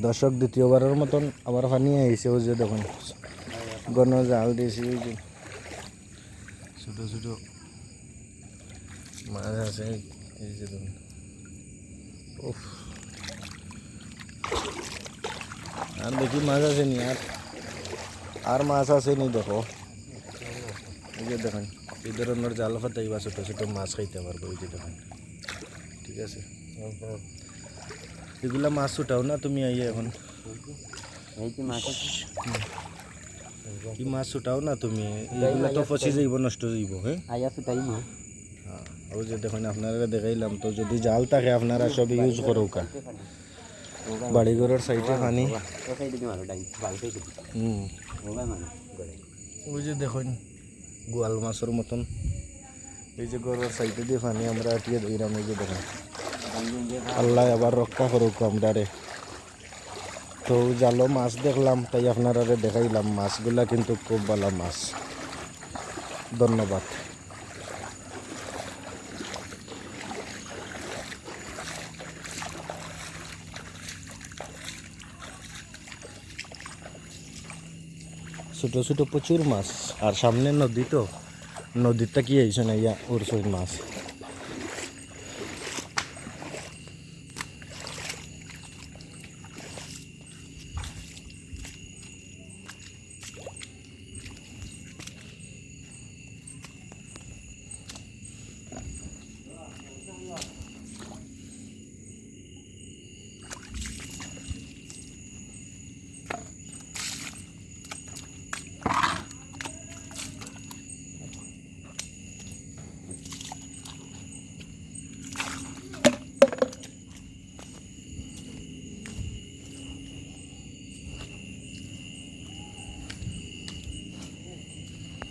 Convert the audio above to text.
দর্শক দ্বিতীয়বারের মতন আবার পানি আইছে, ওই যে দেখুন ঘন জাল দিয়েছি, ওই যে ছোটো ছোটো মাছ আছে, এই যে দেখুন। উফ, আর দেখি মাছ আছে নি, আর মাছ আছে নি দেখো, এই যে দেখুন এই ধরনের জাল ফাটাইবা ছোটো ছোটো মাছ খাইতে পারবো, এই যে দেখুন। ঠিক আছে, এগুলা মাছ ছুটাও না তুমি আইয়ে এখন, কি মাছ ছুটাও না তুমি, এগুলা তো ফসি যাইব, নষ্ট যাইব। হ্যাঁ, ওই যে দেখুন আপনারা দেখাইলাম, তো যদি জাল থাকে আপনারা সব ইউজ করো কা বাড়িঘরের সাইডে পানি। ওই যে দেখুন গোয়াল মাছের মতন, এই যে ঘরের সাইডে দিয়ে পানি আমরা আটিয়ে দিলাম, এই যে দেখুন। আল্লাহ আবার রক্ষা করুক আমরা রে। তো জালো মাছ দেখলাম, তাই আপনারা দেখাইলাম, মাছগুলা কিন্তু খুব ভালো মাছ। ধন্যবাদ। ছোটো ছোটো প্রচুর মাছ, আর সামনে নদী, তো নদীরটা কি হয়েছে না ইয়া উড়ছে মাছ।